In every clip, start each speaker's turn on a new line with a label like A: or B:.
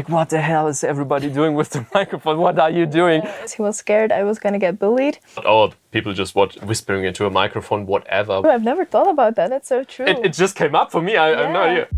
A: Like, what the hell is everybody doing with the microphone? What are you doing?
B: He was scared I was gonna get bullied.
A: Oh, people just watch whispering into a microphone, whatever.
B: I've never thought about that. That's so true.
A: It just came up for me. I have no idea.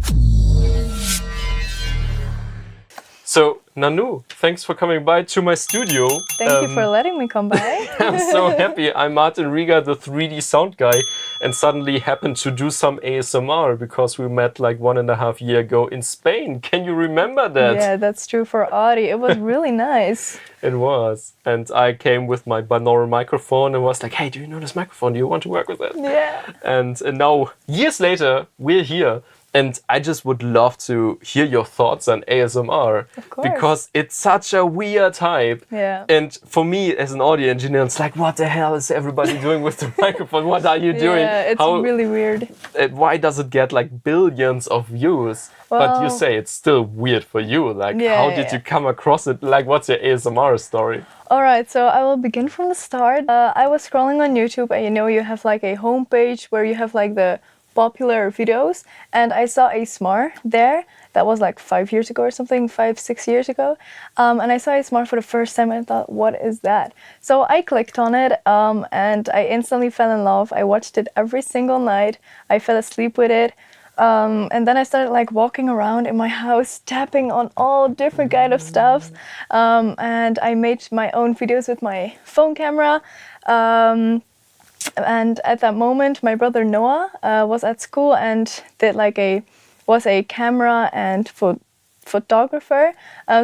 A: So, Nanou, thanks for coming by to my studio.
B: Thank you for letting me come by.
A: I'm so happy. I'm Martin Rieger, the 3D sound guy, and suddenly happened to do some ASMR because we met like 1.5 years ago in Spain. Can you remember that?
B: Yeah, that's true for Audi. It was really nice.
A: It was. And I came with my binaural microphone and was like, hey, do you know this microphone? Do you want to work with it?
B: Yeah.
A: And now, years later, we're here. And I just would love to hear your thoughts on ASMR.
B: Of course.
A: Because it's such a weird type.
B: Yeah.
A: And for me, as an audio engineer, it's like, what the hell is everybody doing with the microphone? What are you doing?
B: Yeah, it's really weird.
A: Why does it get like billions of views? But you say it's still weird for you. Like, how did you come across it? Like, what's your ASMR story?
B: All right, so I will begin from the start. I was scrolling on YouTube, and you have like a homepage where you have like the popular videos, and I saw ASMR there. That was like 5 years ago or something, 5-6 years ago. And I saw ASMR for the first time and I thought, what is that? So I clicked on it and I instantly fell in love. I watched it every single night. I fell asleep with it. And then I started like walking around in my house, tapping on all different kind of stuff. And I made my own videos with my phone camera. And at that moment, my brother Noah was at school and was a camera and photographer.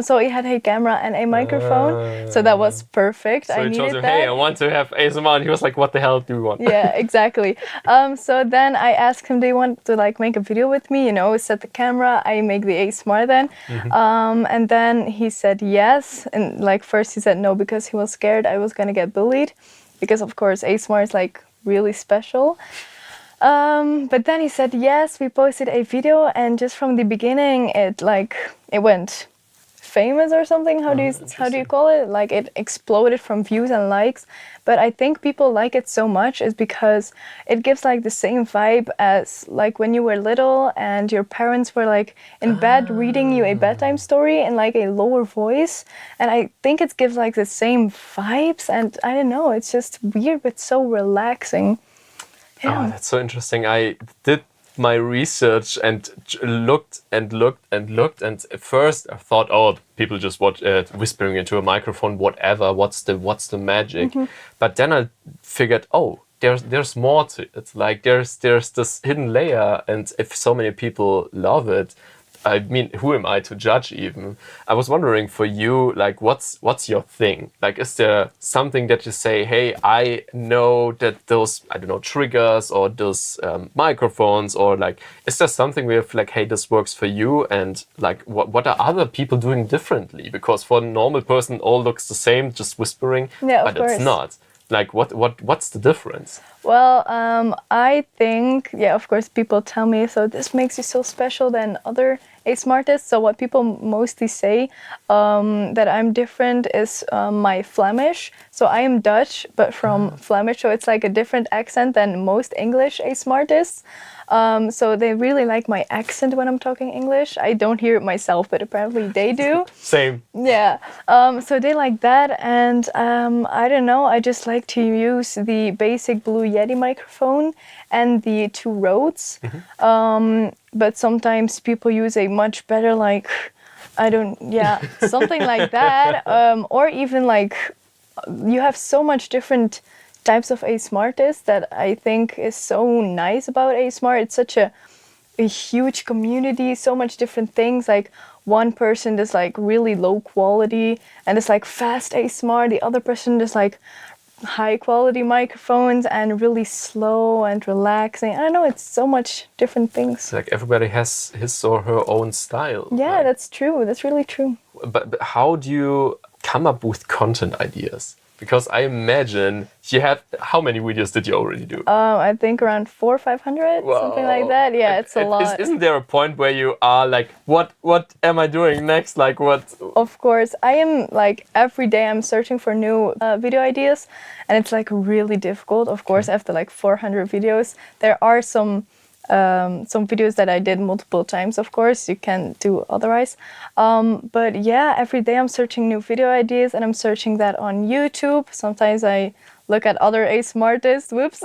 B: So he had a camera and a microphone. So that was perfect.
A: So
B: I
A: he
B: needed
A: told you,
B: that.
A: hey, I want to have ASMR. And he was like, what the hell do you want?
B: Yeah, exactly. So then I asked him, do you want to like make a video with me? Set the camera, I make the ASMR then. And then he said yes. And like first he said no because he was scared I was gonna get bullied. Because of course ASMR is like really special. But then he said yes, we posted a video and just from the beginning it went famous or something. How do you call it? Like it exploded from views and likes. But I think people like it so much is because it gives like the same vibe as like when you were little and your parents were like in bed reading you a bedtime story in like a lower voice. And I think it gives like the same vibes, and I don't know, it's just weird but so relaxing. Yeah.
A: Oh, that's so interesting. I did my research and looked and at first I thought, oh, people just watch whispering into a microphone, whatever, what's the magic? But then I figured, oh, there's more to it. It's like there's this hidden layer, and if so many people love it, I mean, who am I to judge even? I was wondering for you, like, what's your thing? Like, is there something that you say, hey, I know that those, I don't know, triggers or those microphones, or like, is there something where you feel like, hey, this works for you? And like, what are other people doing differently? Because for a normal person, all looks the same, just whispering, but it's not. Like, what's the difference?
B: Well, I think, of course, people tell me, so this makes you so special than other ASMR artists. So what people mostly say that I'm different is my Flemish. So I am Dutch, but from Flemish, so it's like a different accent than most English ASMR artists. So they really like my accent when I'm talking English. I don't hear it myself, but apparently they do.
A: Same.
B: Yeah. So they like that, and I don't know, I just like to use the basic Blue Yeti microphone and the 2 Rhodes. But sometimes people use a much better, like, something like that. Or even like, you have so much different types of ASMR artists that I think is so nice about ASMR. It's such a huge community, so much different things. Like one person does like really low quality and it's like fast ASMR. The other person does like high quality microphones and really slow and relaxing. I don't know, it's so much different things.
A: It's like everybody has his or her own style.
B: Yeah,
A: right?
B: That's true. That's really true.
A: But how do you come up with content ideas? Because I imagine you have, how many videos did you already do?
B: I think around 400 or 500, something like that. Yeah, it's a lot.
A: Isn't there a point where you are like, what am I doing next? Like what?
B: Of course, I am like every day I'm searching for new video ideas, and it's like really difficult. Of course, after like 400 videos, there are some some videos that I did multiple times, of course. You can't do otherwise. But yeah, every day I'm searching new video ideas, and I'm searching that on YouTube. Sometimes I look at other ASMR artists, whoops.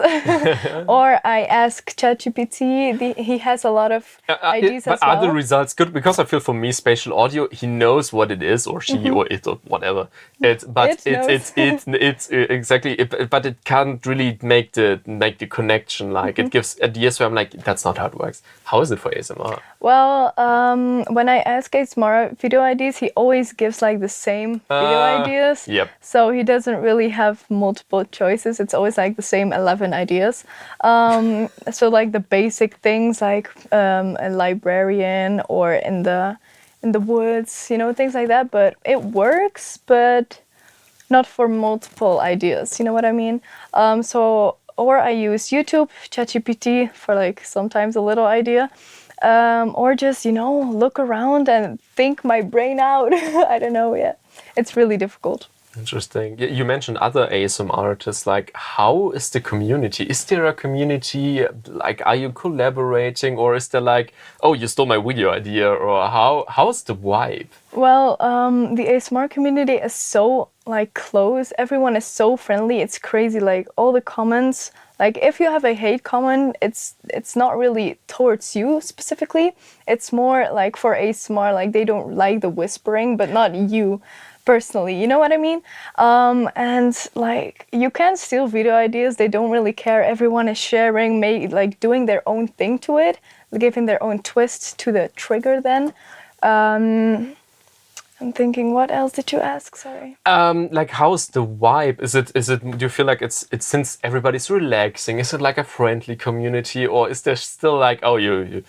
B: Or I ask ChatGPT. He has a lot of ideas as well.
A: But are the results good? Because I feel for me, spatial audio, he knows what it is, or she, or it, or whatever. It's exactly. But it can't really make the connection. Like it gives ideas where I'm like, that's not how it works. How is it for ASMR?
B: Well, when I ask ASMR video ideas, he always gives like the same video ideas.
A: Yep.
B: So he doesn't really have multiple choices. It's always like the same 11 ideas. So like the basic things like a librarian or in the woods, you know, things like that. But it works, but not for multiple ideas. You know what I mean? Or I use YouTube, ChatGPT for like sometimes a little idea. Or just, you know, look around and think my brain out. I don't know, yeah. It's really difficult.
A: Interesting. You mentioned other ASMR artists. Like, how is the community? Is there a community? Like, are you collaborating, or is there like, oh, you stole my video idea, or how's the vibe?
B: Well, the ASMR community is so like close. Everyone is so friendly. It's crazy. Like all the comments. Like if you have a hate comment, it's not really towards you specifically. It's more like for ASMR. Like they don't like the whispering, but not you personally, you know what I mean? And like you can steal video ideas. They don't really care. Everyone is sharing, like doing their own thing to it, giving their own twist to the trigger. Then I'm thinking, what else did you ask? Sorry.
A: Like, how's the vibe? Is it? Do you feel like it's since everybody's relaxing? Is it like a friendly community, or is there still like, oh, you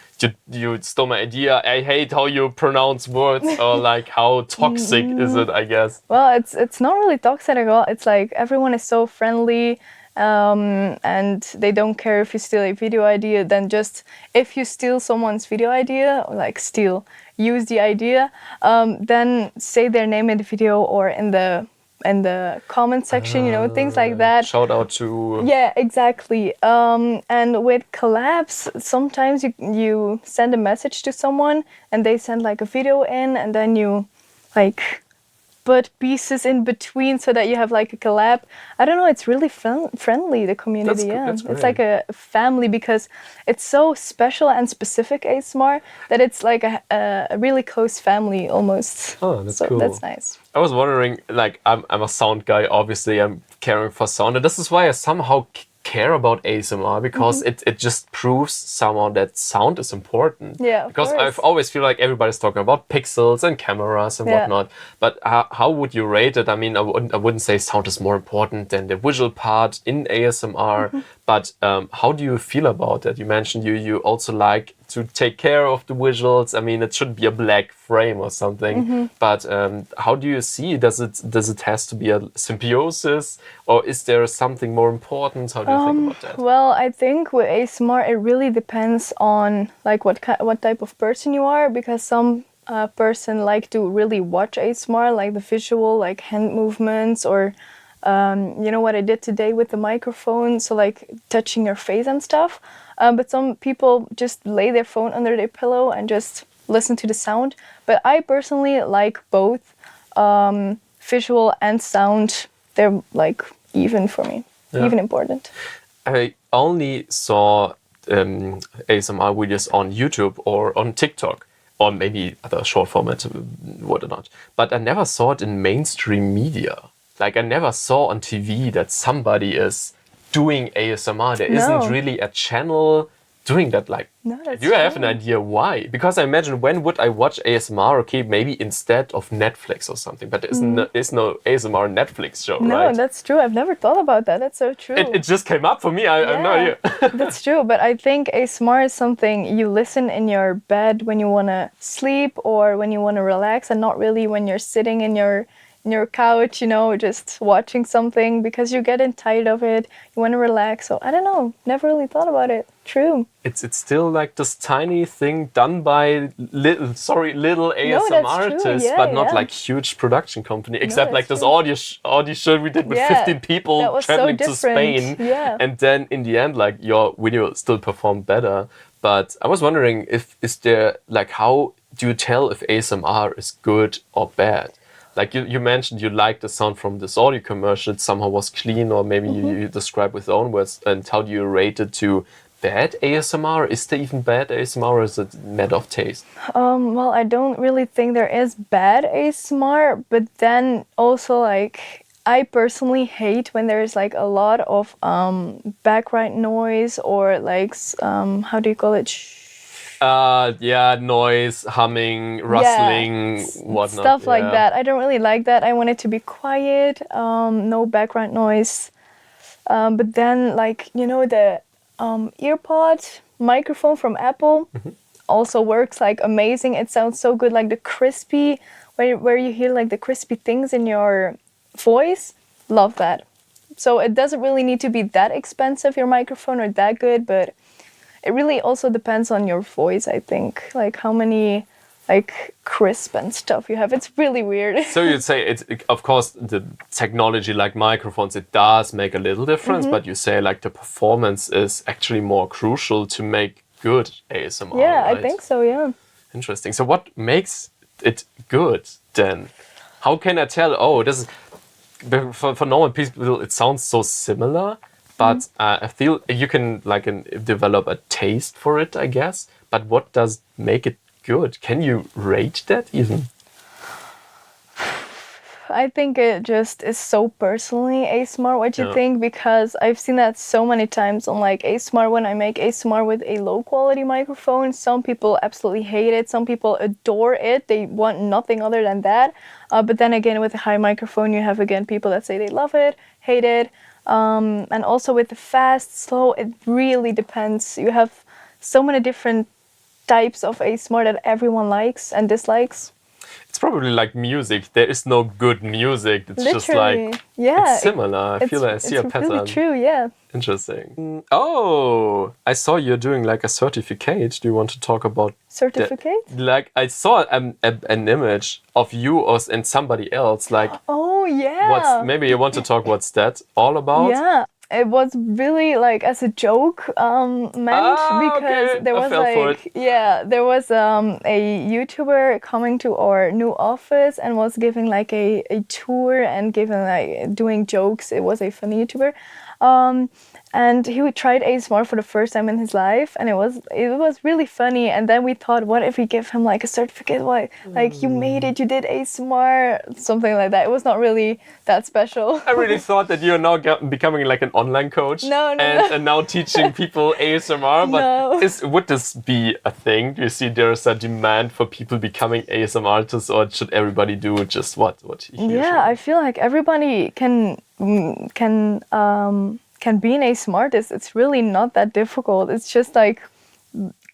A: stole my idea? I hate how you pronounce words, or like how toxic is it? I guess.
B: Well, it's not really toxic at all. It's like everyone is so friendly. And they don't care if you steal a video idea. Then just if you steal someone's video idea, or like use the idea, then say their name in the video or in the comment section, you know, things like that.
A: Shout out to...
B: Yeah, exactly. And with collabs, sometimes you send a message to someone and they send like a video in, and then you like put pieces in between so that you have like a collab. I don't know, it's really friendly, the community.
A: That's
B: It's like a family because it's so special and specific ASMR that it's like a really close family almost.
A: Oh, that's
B: so
A: cool.
B: That's nice.
A: I was wondering, like, I'm a sound guy, obviously. I'm caring for sound, and this is why I somehow care about ASMR, because it just proves somehow that sound is important.
B: Yeah,
A: because
B: course.
A: I've always feel like everybody's talking about pixels and cameras and whatnot, but how would you rate it? I mean, I wouldn't say sound is more important than the visual part in ASMR, but how do you feel about that? You mentioned you also like to take care of the visuals. I mean, it shouldn't be a black frame or something, but how do you see? Does it has to be a symbiosis, or is there something more important? How do you think about that?
B: Well, I think with ASMR, it really depends on like what type of person you are, because some person like to really watch ASMR, like the visual, like hand movements, or you know what I did today with the microphone, so like touching your face and stuff. But some people just lay their phone under their pillow and just listen to the sound. But I personally like both visual and sound. They're like even for me, even important.
A: I only saw ASMR videos on YouTube or on TikTok, or maybe other short format, whatnot. But I never saw it in mainstream media. Like I never saw on TV that somebody is doing ASMR. There isn't really a channel doing that. Like, do you have an idea why? Because I imagine, when would I watch ASMR? Okay, maybe instead of Netflix or something. But there's no ASMR Netflix show, right?
B: No, that's true. I've never thought about that. That's so true.
A: It just came up for me. I have no idea.
B: That's true. But I think ASMR is something you listen in your bed when you want to sleep or when you want to relax, and not really when you're sitting in your couch, you know, just watching something because you're getting tired of it. You want to relax. So I don't know. Never really thought about it. True.
A: It's still like this tiny thing done by little ASMR artists, but not like huge production company. Except like this audition we did with 15 people traveling to Spain.
B: Yeah.
A: And then in the end, like your video still performed better. But I was wondering is there like, how do you tell if ASMR is good or bad? Like you mentioned you liked the sound from this audio commercial, it somehow was clean, or maybe you describe with your own words. And how do you rate it to bad ASMR? Is there even bad ASMR, or is it a matter of taste?
B: Well, I don't really think there is bad ASMR, but then also like I personally hate when there's like a lot of background noise or like how do you call it?
A: Yeah, noise, humming, rustling, whatnot.
B: Stuff like that. I don't really like that. I want it to be quiet, no background noise. But then like, you know, the earpod microphone from Apple also works like amazing. It sounds so good, like the crispy, where you hear like the crispy things in your voice. Love that. So it doesn't really need to be that expensive, your microphone, or that good, but it really also depends on your voice, I think, like how many like crisp and stuff you have. It's really weird.
A: So you'd say of course the technology like microphones, it does make a little difference, but you say like the performance is actually more crucial to make good ASMR.
B: Yeah,
A: right?
B: I think so, yeah.
A: Interesting. So what makes it good then? How can I tell, oh, this is, for normal people it sounds so similar, but I feel you can like develop a taste for it, I guess. But what does make it good? Can you rate that even?
B: I think it just is so personally ASMR what you think, because I've seen that so many times on like ASMR when I make ASMR with a low quality microphone. Some people absolutely hate it. Some people adore it. They want nothing other than that. But then again, with a high microphone, you have again people that say they love it, hate it. And also with the fast, slow, it really depends. You have so many different types of ASMR that everyone likes and dislikes.
A: It's probably like music. There is no good music. It's
B: Literally,
A: just like, it's similar. I feel like I see a pattern.
B: It's really true, yeah.
A: Interesting. Oh, I saw you're doing like a certificate. Do you want to talk about
B: certificate?
A: Like I saw an image of you and somebody else. Like,
B: oh yeah.
A: Maybe you want to talk what's that all about?
B: Yeah. It was really like as a joke meant, because there was there was a YouTuber coming to our new office and was giving like a tour and giving like doing jokes. It was a funny YouTuber. And he tried ASMR for the first time in his life, and it was really funny. And then we thought, what if we give him like a certificate? Why, like you made it, you did ASMR, something like that. It was not really that special.
A: I really thought that you're now becoming like an online coach. And now teaching people ASMR. But would this be a thing? Do you see there's a demand for people becoming ASMR artists, or should everybody do just what he
B: Yeah, I feel like everybody can be an ASMR artist. It's really not that difficult. It's just like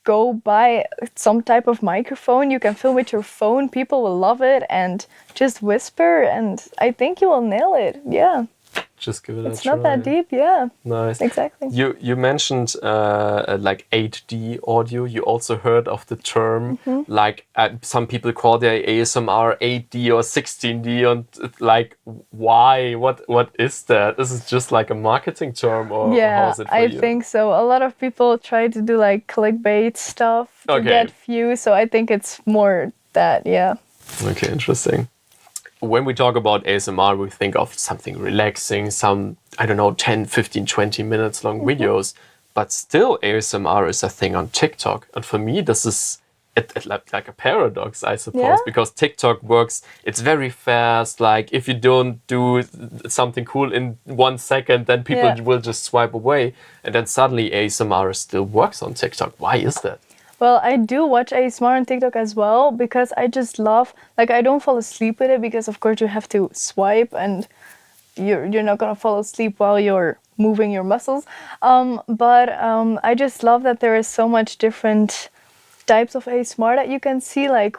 B: go buy some type of microphone. You can film with your phone. People will love it, and just whisper, and I think you will nail it. Yeah.
A: Just give it a try.
B: It's not that deep, yeah.
A: Nice.
B: Exactly.
A: You mentioned like 8D audio. You also heard of the term, like some people call their ASMR 8D or 16D, and like why? What is that? Is it just like a marketing term, or how is it for you?
B: I think so. A lot of people try to do like clickbait stuff to get views, so I think it's more that, yeah.
A: Okay, interesting. When we talk about ASMR, we think of something relaxing, some, I don't know, 10, 15, 20 minutes long videos. But still, ASMR is a thing on TikTok. And for me, this is like a paradox, I suppose, because TikTok works, it's very fast. Like if you don't do something cool in 1 second, then people will just swipe away. And then suddenly ASMR still works on TikTok. Why is that?
B: Well, I do watch ASMR on TikTok as well, because I just love, like I don't fall asleep with it, because of course you have to swipe and you're not gonna fall asleep while you're moving your muscles. But I just love that there is so much different types of ASMR that you can see. Like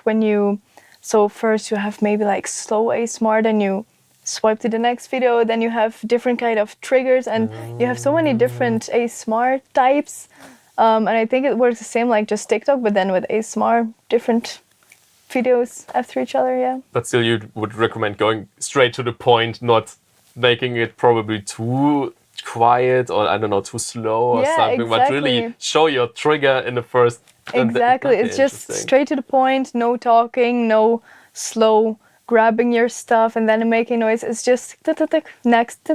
B: so first you have maybe like slow ASMR, then you swipe to the next video, then you have different kind of triggers, and you have so many different ASMR types. And I think it works the same like just TikTok, but then with ASMR, different videos after each other, yeah.
A: But still, you would recommend going straight to the point, not making it probably too quiet or I don't know, too slow or
B: Yeah,
A: something, but really
B: exactly.
A: show your trigger in the first.
B: Exactly. It's just
A: Interesting.
B: straight to the point, no talking, no slow grabbing your stuff and then making noise. It's just next.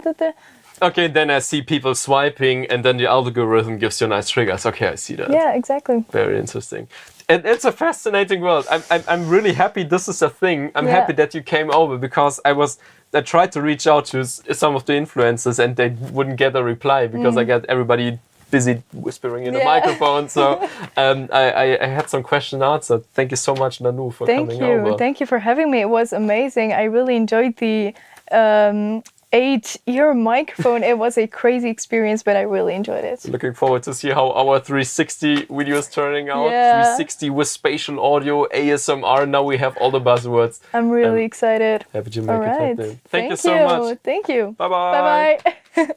A: Okay, then I see people swiping, and then the algorithm gives you nice triggers. Okay, I see that.
B: Yeah, exactly.
A: Very interesting. And it's a fascinating world. I'm really happy this is a thing. I'm
B: Yeah.
A: happy that you came over because I tried to reach out to some of the influencers and they wouldn't get a reply because I got everybody busy whispering in the microphone. So I had some question answered. Thank you so much, Nanou, for coming over.
B: Thank you for having me. It was amazing. I really enjoyed the 8-ear microphone. It was a crazy experience, but I really enjoyed it.
A: Looking forward to see how our 360 video is turning out.
B: Yeah.
A: 360 with spatial audio, ASMR. Now we have all the buzzwords.
B: I'm really excited.
A: Happy to make
B: All
A: it
B: right.
A: happen. Thank you so much.
B: Thank you.
A: Bye-bye.
B: Bye-bye.